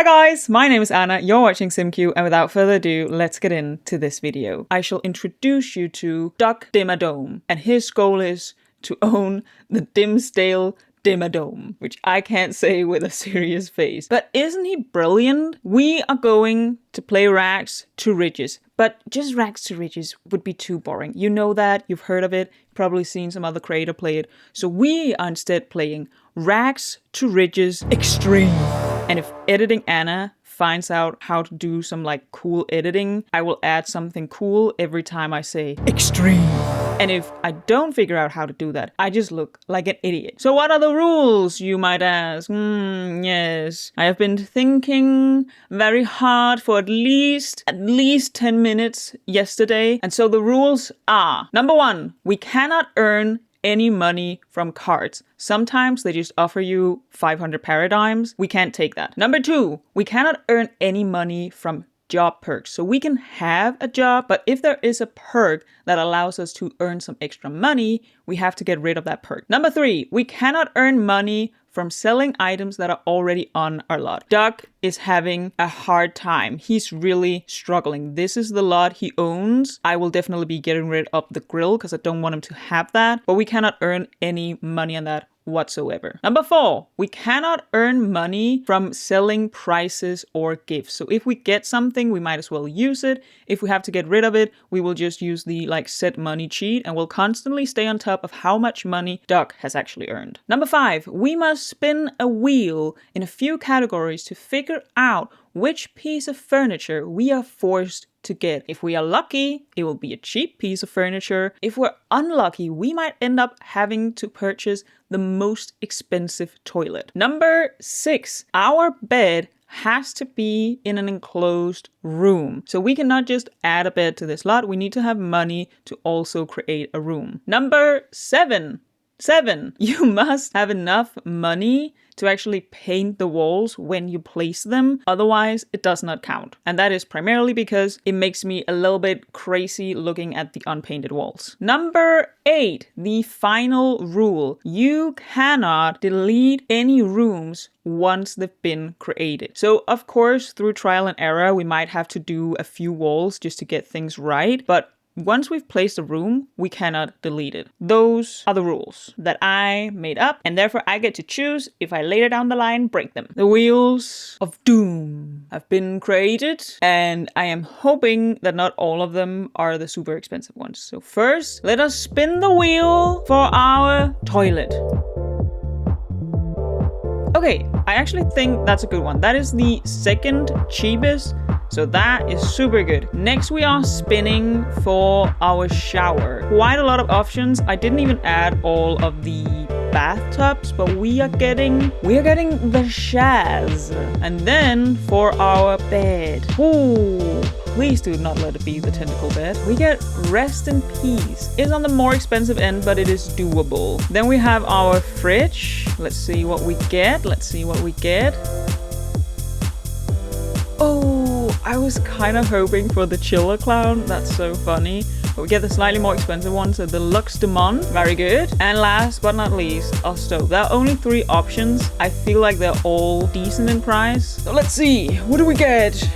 Hi guys, my name is Anna, you're watching SimQ, and without further ado, let's get into this video. I shall introduce you to Dimmadome, and his goal is to own the Dimsdale Dimmadome, which I can't say with a serious face. But isn't he brilliant? We are going to play Rags to Riches, but just Rags to Riches would be too boring. You know that, you've heard of it, you've probably seen some other creator play it. So we are instead playing Rags to Riches Extreme. And if Editing Anna finds out how to do some like cool editing, I will add something cool every time I say extreme. And if I don't figure out how to do that, I just look like an idiot. So what are the rules, you might ask? Yes. I have been thinking very hard for at least 10 minutes yesterday. And so the rules are, number 1, we cannot earn any money from cards. Sometimes they just offer you 500 paradigms. We can't take that. Number 2, we cannot earn any money from job perks. So we can have a job, but if there is a perk that allows us to earn some extra money, we have to get rid of that perk. Number 3, we cannot earn money from selling items that are already on our lot. Doug is having a hard time. He's really struggling. This is the lot he owns. I will definitely be getting rid of the grill because I don't want him to have that, but we cannot earn any money on that whatsoever. Number 4, we cannot earn money from selling prizes or gifts. So if we get something, we might as well use it. If we have to get rid of it, we will just use the set money cheat and we'll constantly stay on top of how much money Doug has actually earned. Number 5, we must spin a wheel in a few categories to figure out which piece of furniture we are forced to get. If we are lucky, it will be a cheap piece of furniture. If we're unlucky, we might end up having to purchase the most expensive toilet. Number 6, our bed has to be in an enclosed room. So we cannot just add a bed to this lot. We need to have money to also create a room. Number 7, you must have enough money to actually paint the walls when you place them. Otherwise, it does not count. And that is primarily because it makes me a little bit crazy looking at the unpainted walls. Number 8, the final rule. You cannot delete any rooms once they've been created. So of course, through trial and error, we might have to do a few walls just to get things right. But once we've placed a room, we cannot delete it. Those are the rules that I made up, and therefore I get to choose if I later down the line break them. The wheels of doom have been created, and I am hoping that not all of them are the super expensive ones. So first, let us spin the wheel for our toilet. Okay, I actually think that's a good one. That is the second cheapest. So that is super good. Next, we are spinning for our shower. Quite a lot of options. I didn't even add all of the bathtubs, but we are getting the shaz. And then for our bed. Ooh, please do not let it be the tentacle bed. We get rest in peace. It's on the more expensive end, but it is doable. Then we have our fridge. Let's see what we get. Oh, I was kind of hoping for the chiller clown. That's so funny. But we get the slightly more expensive one, so the Luxe Demon. Very good. And last but not least, our stove. There are only 3 options. I feel like they're all decent in price. So let's see. What do we get?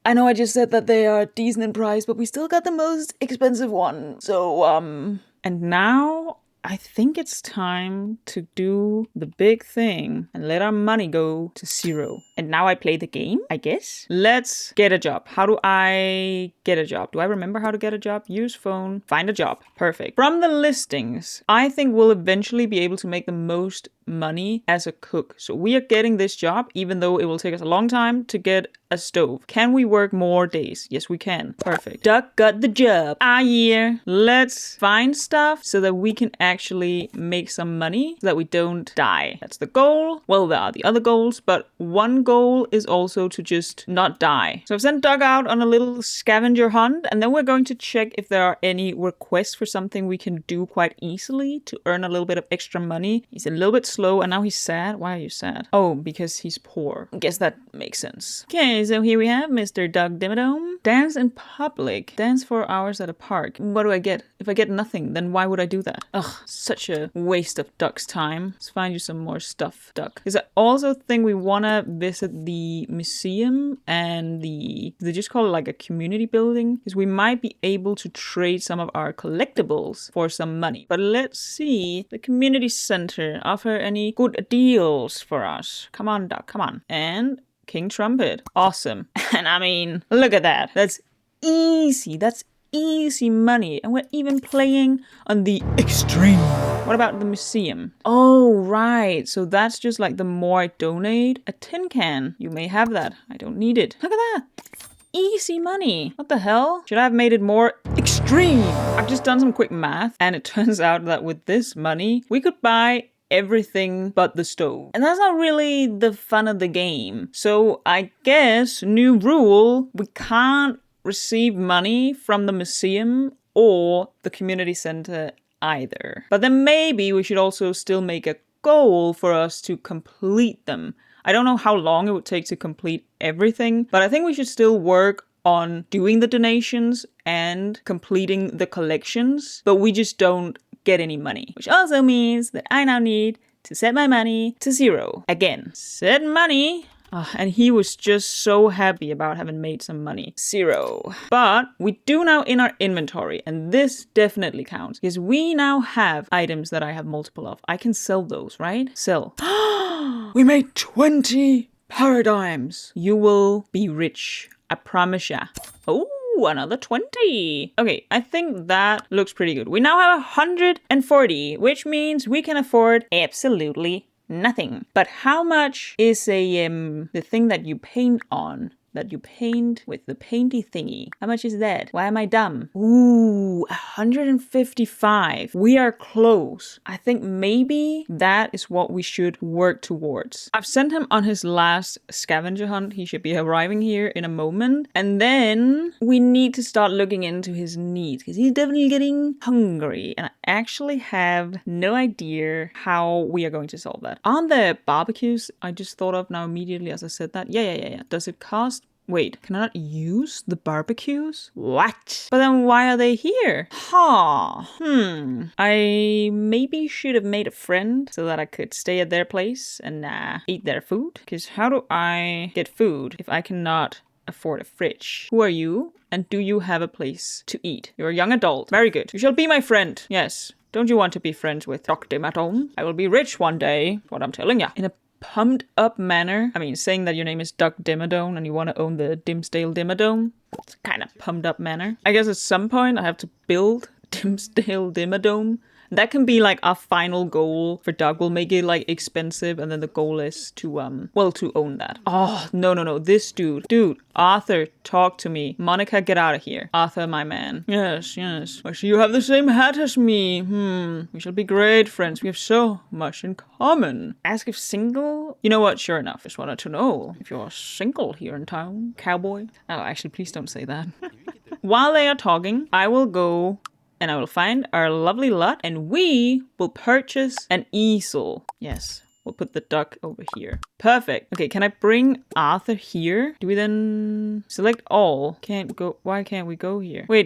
I know I just said that they are decent in price, but we still got the most expensive one. So, and now I think it's time to do the big thing and let our money go to 0. And now I play the game, I guess. Let's get a job. How do I get a job? Do I remember how to get a job? Use phone, find a job. Perfect. From the listings, I think we'll eventually be able to make the most money as a cook. So we are getting this job, even though it will take us a long time to get a stove. Can we work more days? Yes, we can. Perfect. Duck got the job. Yeah. Let's find stuff so that we can actually make some money so that we don't die. That's the goal. Well, there are the other goals, but one goal is also to just not die. So I've sent Doug out on a little scavenger hunt, and then we're going to check if there are any requests for something we can do quite easily to earn a little bit of extra money. He's a little bit slow and now he's sad? Why are you sad? Oh, because he's poor. I guess that makes sense. Okay, so here we have Mr. Doug Dimmadome. Dance in public. Dance for hours at a park. What do I get? If I get nothing, then why would I do that? Ugh, such a waste of Duck's time. Let's find you some more stuff, Duck. Because I also think we want to visit the museum and they just call it like a community building. Because we might be able to trade some of our collectibles for some money. But let's see. The community center offer any good deals for us. Come on, Duck, come on. And King Trumpet. Awesome. And I mean, look at that. That's easy. That's easy money. And we're even playing on the extreme. What about the museum? Oh, right. So that's just like the more I donate, a tin can. You may have that. I don't need it. Look at that. Easy money. What the hell? Should I have made it more extreme? I've just done some quick math and it turns out that with this money, we could buy everything but the stove. And that's not really the fun of the game. So I guess, new rule, we can't receive money from the museum or the community center either. But then maybe we should also still make a goal for us to complete them. I don't know how long it would take to complete everything, but I think we should still work on doing the donations and completing the collections, but we just don't get any money, which also means that I now need to set my money to 0. Again, set money. And he was just so happy about having made some money. 0. But we do now in our inventory, and this definitely counts because we now have items that I have multiple of. I can sell those, right? Sell. We made 20 paradigms. You will be rich. I promise ya. Oh, another 20. Okay, I think that looks pretty good. We now have 140, which means we can afford absolutely nothing. But how much is the thing that you paint on? That you paint with the painty thingy. How much is that? Why am I dumb? Ooh, 155. We are close. I think maybe that is what we should work towards. I've sent him on his last scavenger hunt. He should be arriving here in a moment. And then we need to start looking into his needs because he's definitely getting hungry. And I actually have no idea how we are going to solve that. On the barbecues, I just thought of now immediately as I said that. Yeah. Does it cost? Wait, can I not use the barbecues? What? But then why are they here? I maybe should have made a friend so that I could stay at their place and eat their food. Because how do I get food if I cannot afford a fridge? Who are you? And do you have a place to eat? You're a young adult. Very good. You shall be my friend. Yes. Don't you want to be friends with Dr. Dimmadome? I will be rich one day. What I'm telling ya. In a pumped up manner. I mean, saying that your name is Duck Dimmadome and you want to own the Dimsdale Dimmadome. It's kind of pumped up manner. I guess at some point I have to build Dimsdale Dimmadome. That can be like our final goal for Doug. We'll make it like expensive and then the goal is to to own that. Oh, no. This dude. Dude, Arthur, talk to me. Monica, get out of here. Arthur, my man. Yes. I see you have the same hat as me. We shall be great friends. We have so much in common. Ask if single? You know what? Sure enough. Just wanted to know if you're single here in town. Cowboy? Oh, actually, please don't say that. While they are talking, I will go and I will find our lovely lot and we will purchase an easel. Yes, we'll put the duck over here. Perfect. Okay, can I bring Arthur here? Do we then select all? Can't go. Why can't we go here? Wait.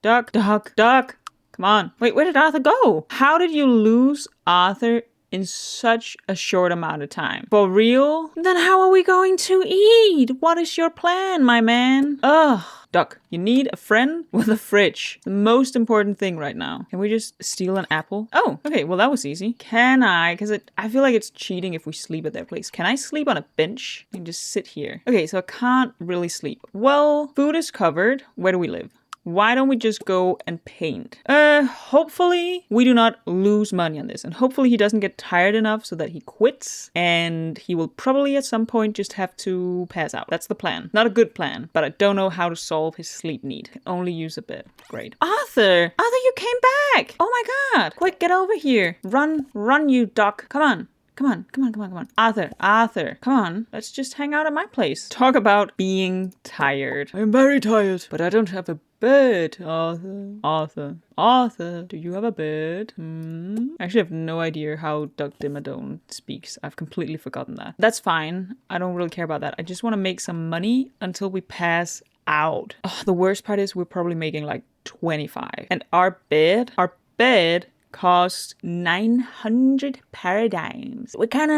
Duck. Come on. Wait, where did Arthur go? How did you lose Arthur in such a short amount of time? For real? Then how are we going to eat? What is your plan, my man? Ugh. Duck, you need a friend with a fridge. The most important thing right now. Can we just steal an apple? Oh, okay, well that was easy. Can I? Because I feel like it's cheating if we sleep at their place. Can I sleep on a bench? I can just sit here. Okay, so I can't really sleep. Well, food is covered. Where do we live? Why don't we just go and paint? Hopefully we do not lose money on this. And hopefully he doesn't get tired enough so that he quits. And he will probably at some point just have to pass out. That's the plan. Not a good plan, but I don't know how to solve his sleep need. Can only use a bit. Great. Arthur, you came back. Oh my God. Quick, get over here. Run, you duck. Come on. Come on, come on, come on, come on. Arthur, come on. Let's just hang out at my place. Talk about being tired. I'm very tired, but I don't have a bed, Arthur, do you have a bed? I actually have no idea how Duck Dimmadome speaks. I've completely forgotten that. That's fine. I don't really care about that. I just want to make some money until we pass out. Oh, the worst part is we're probably making like 25. And our bed cost 900 paradigms. We're kind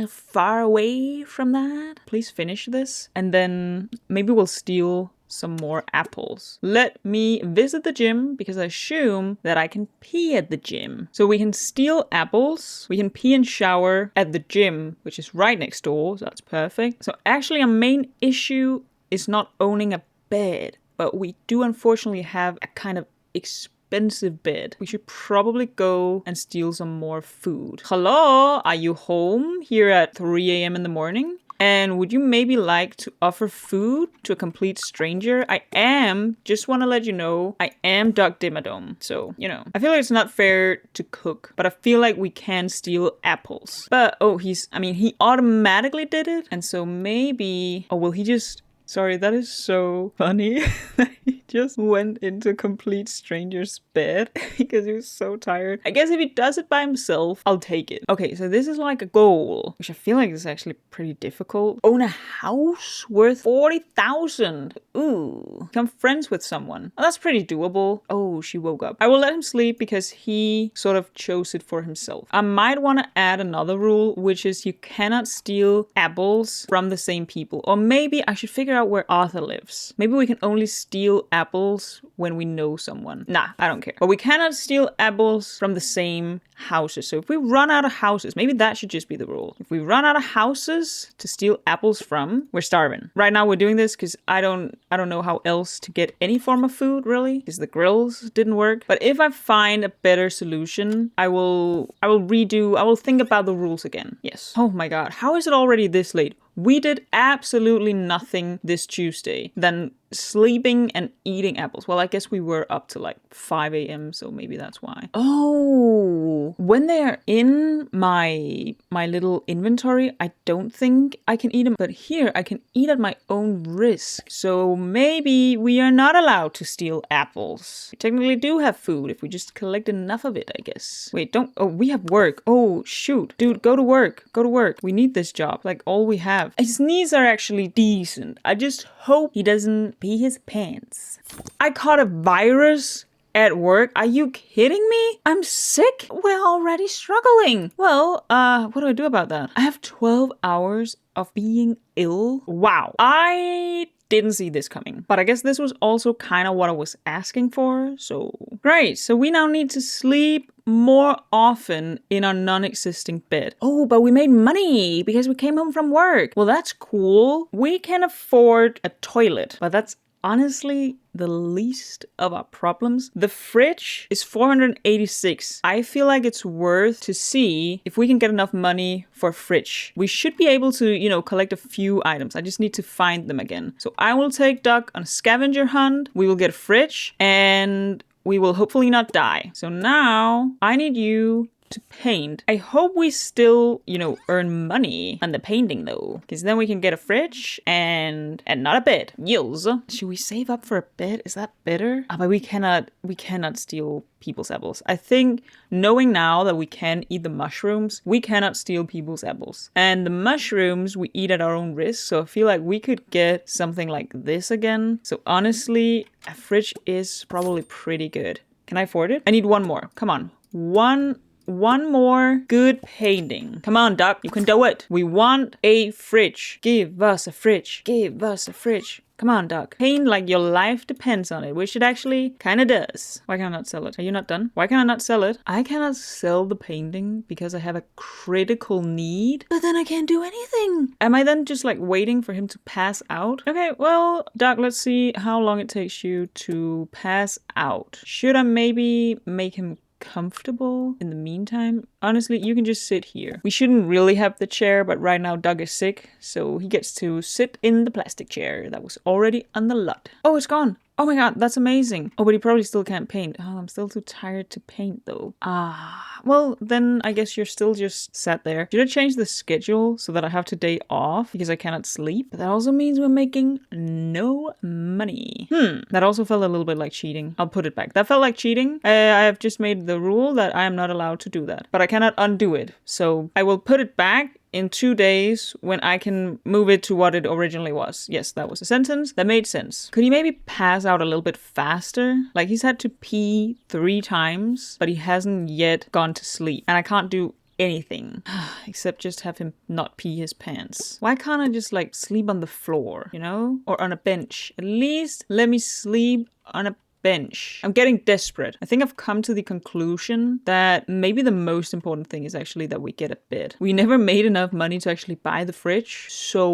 of far away from that. Please finish this. And then maybe we'll steal some more apples. Let me visit the gym because I assume that I can pee at the gym. So we can steal apples. We can pee and shower at the gym, which is right next door. So that's perfect. So actually our main issue is not owning a bed, but we do unfortunately have a kind of expensive bed. We should probably go and steal some more food. Hello, are you home here at 3 a.m. in the morning? And would you maybe like to offer food to a complete stranger? Just want to let you know, I am Duck Dimmadome. So, I feel like it's not fair to cook, but I feel like we can steal apples. But, he automatically did it. And so maybe, will he just... Sorry, that is so funny. He just went into a complete stranger's bed because he was so tired. I guess if he does it by himself, I'll take it. Okay, so this is like a goal, which I feel like is actually pretty difficult. Own a house worth 40,000. Ooh, become friends with someone. Oh, that's pretty doable. Oh, she woke up. I will let him sleep because he sort of chose it for himself. I might want to add another rule, which is you cannot steal apples from the same people. Or maybe I should figure out where Arthur lives. Maybe we can only steal apples when we know someone. Nah, I don't care. But we cannot steal apples from the same houses. So if we run out of houses, maybe that should just be the rule. If we run out of houses to steal apples from, we're starving. Right now we're doing this because I don't know how else to get any form of food really, because the grills didn't work. But if I find a better solution, I will think about the rules again. Yes. Oh my god, how is it already this late? We did absolutely nothing this Tuesday than sleeping and eating apples. Well, I guess we were up to like 5 a.m. so maybe that's why. Oh, when they are in my little inventory, I don't think I can eat them. But here I can eat at my own risk. So maybe we are not allowed to steal apples. We technically do have food if we just collect enough of it, I guess. Wait, we have work. Oh, shoot. Dude, go to work. Go to work. We need this job. Like all we have. His knees are actually decent. I just hope he doesn't pee his pants. I caught a virus at work. Are you kidding me? I'm sick. We're already struggling. Well, what do I do about that? I have 12 hours of being ill. Wow. I didn't see this coming. But I guess this was also kind of what I was asking for. So great. So we now need to sleep more often in our non-existing bed. Oh, but we made money because we came home from work. Well, that's cool. We can afford a toilet, but that's honestly the least of our problems. The fridge is 486. I feel like it's worth to see if we can get enough money for a fridge. We should be able to, collect a few items. I just need to find them again. So I will take Duck on a scavenger hunt. We will get a fridge and we will hopefully not die. So now I need you to paint. I hope we still, earn money on the painting though, because then we can get a fridge and not a bed. Yes. Should we save up for a bed? Is that better? But we cannot steal people's apples. I think knowing now that we can eat the mushrooms, we cannot steal people's apples. And the mushrooms we eat at our own risk. So I feel like we could get something like this again. So honestly, a fridge is probably pretty good. Can I afford it? I need one more. Come on. One more good painting. Come on, Duck. You can do it. We want a fridge. Give us a fridge. Give us a fridge. Come on, Duck. Paint like your life depends on it, which it actually kind of does. Why can I not sell it? Are you not done? Why can I not sell it? I cannot sell the painting because I have a critical need, but then I can't do anything. Am I then just like waiting for him to pass out? Okay, well, Duck, let's see how long it takes you to pass out. Should I maybe make him comfortable in the meantime? Honestly, you can just sit here. We shouldn't really have the chair, but right now Doug is sick, so he gets to sit in the plastic chair that was already on the lot. Oh, it's gone. Oh my god, that's amazing. Oh, but he probably still can't paint. Oh, I'm still too tired to paint though. Well, then I guess you're still just sat there. Should I change the schedule so that I have today off because I cannot sleep? But that also means we're making no money. That also felt a little bit like cheating. I'll put it back. That felt like cheating. I have just made the rule that I am not allowed to do that. But I cannot undo it. So I will put it back in 2 days when I can move it to what it originally was. Yes, that was a sentence. That made sense. Could he maybe pass out a little bit faster? Like he's had to pee 3 times, but he hasn't yet gone to sleep. And I can't do anything except just have him not pee his pants. Why can't I just like sleep on the floor, you know? Or on a bench? At least let me sleep on a bench. I'm getting desperate. I think I've come to the conclusion that maybe the most important thing is actually that we get a bed. We never made enough money to actually buy the fridge. So,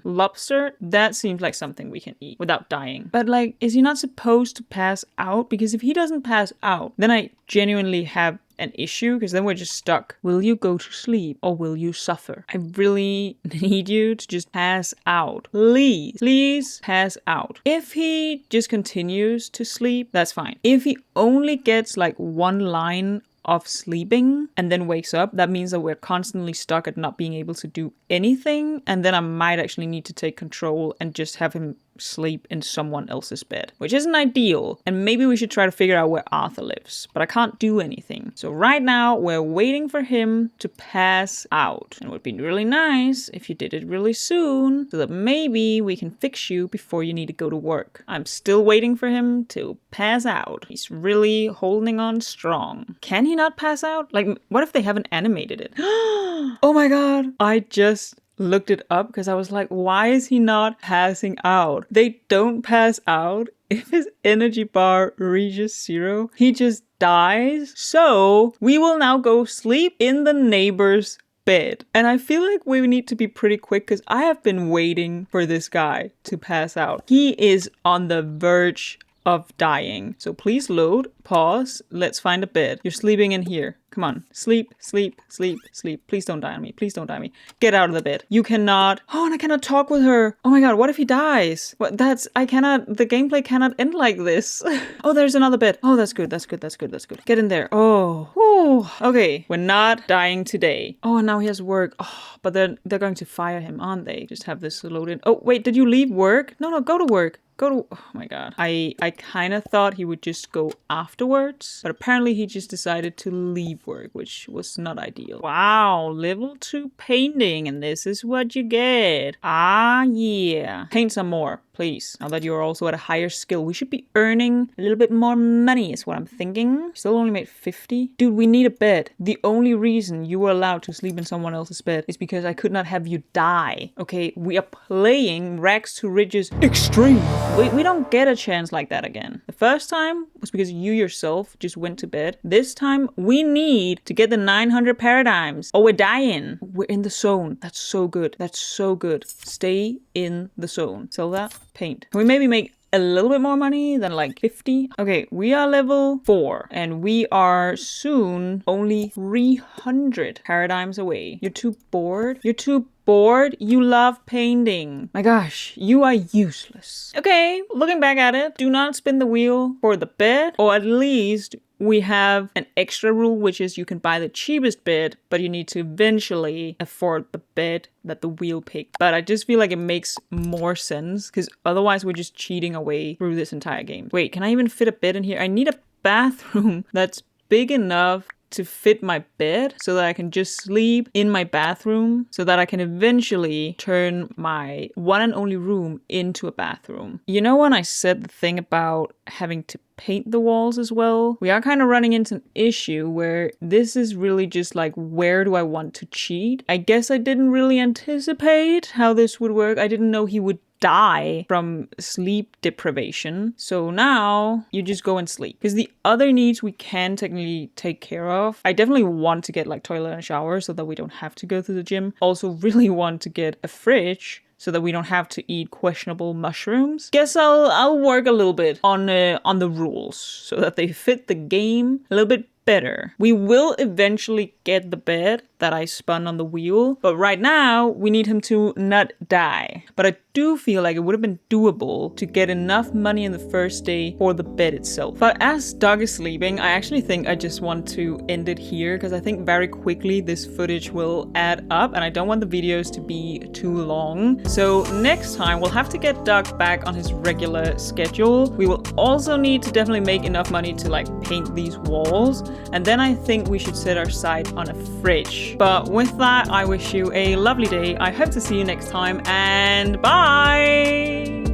lobster, that seems like something we can eat without dying. But like, is he not supposed to pass out? Because if he doesn't pass out, then I genuinely have an issue, because then we're just stuck. Will you go to sleep or will you suffer? I really need you to just pass out. Please pass out. If he just continues to sleep, that's fine. If he only gets like 1 line of sleeping and then wakes up, that means that we're constantly stuck at not being able to do anything, and then I might actually need to take control and just have him sleep in someone else's bed, which isn't ideal. And maybe we should try to figure out where Arthur lives, but I can't do anything. So right now we're waiting for him to pass out, and it would be really nice if you did it really soon so that maybe we can fix you before you need to go to work. I'm still waiting for him to pass out. He's really holding on strong. Can he not pass out? Like, what if they haven't animated it? Oh my god, I just looked it up because I was like, why is he not passing out? They don't pass out if his energy bar reaches 0. He just dies. So we will now go sleep in the neighbor's bed. And I feel like we need to be pretty quick because I have been waiting for this guy to pass out. He is on the verge of dying. So please load, pause, let's find a bed. You're sleeping in here. Come on. Sleep, sleep, sleep, sleep. Please don't die on me. Please don't die on me. Get out of the bed. You cannot. Oh, and I cannot talk with her. Oh my god, what if he dies? What? I cannot. The gameplay cannot end like this. Oh, there's another bed. Oh, that's good. That's good. That's good. That's good. Get in there. Oh. Whew. Okay, we're not dying today. Oh, and now he has work. Oh, but they're going to fire him, aren't they? Just have this loaded. Oh, wait, did you leave work? No, go to work. Oh my god. I kind of thought he would just go afterwards, but apparently he just decided to leave work, which was not ideal. Wow, level 2 painting, and this is what you get. Ah, yeah. Paint some more, please. Now that you're also at a higher skill, we should be earning a little bit more money is what I'm thinking. Still only made 50. Dude, we need a bed. The only reason you were allowed to sleep in someone else's bed is because I could not have you die. Okay, we are playing Rags to Riches Extreme. We don't get a chance like that again. The first time was because you yourself just went to bed. This time, we need to get the 900 paradigms or we're dying. We're in the zone. That's so good. That's so good. Stay in the zone. Sell that. Paint. Can we maybe make a little bit more money than like 50? Okay, we are level 4 and we are soon only 300 paradigms away. You're too bored? You're too bored? You love painting. My gosh, you are useless. Okay, looking back at it, do not spin the wheel for the bed, or at least we have an extra rule, which is you can buy the cheapest bed, but you need to eventually afford the bed that the wheel picked. But I just feel like it makes more sense because otherwise we're just cheating away through this entire game. Wait, can I even fit a bed in here? I need a bathroom that's big enough to fit my bed so that I can just sleep in my bathroom so that I can eventually turn my one and only room into a bathroom. You know when I said the thing about having to paint the walls as well? We are kind of running into an issue where this is really just like, where do I want to cheat? I guess I didn't really anticipate how this would work. I didn't know he would die from sleep deprivation. So now you just go and sleep. Because the other needs we can technically take care of. I definitely want to get like toilet and shower so that we don't have to go to the gym. Also really want to get a fridge so that we don't have to eat questionable mushrooms. Guess I'll work a little bit on the rules so that they fit the game a little bit better. We will eventually get the bed that I spun on the wheel. But right now, we need him to not die. But I do feel like it would have been doable to get enough money in the first day for the bed itself. But as Doug is sleeping, I actually think I just want to end it here because I think very quickly this footage will add up and I don't want the videos to be too long. So next time we'll have to get Doug back on his regular schedule. We will also need to definitely make enough money to like paint these walls, and then I think we should set our sight on a fridge. But with that, I wish you a lovely day. I hope to see you next time, and bye!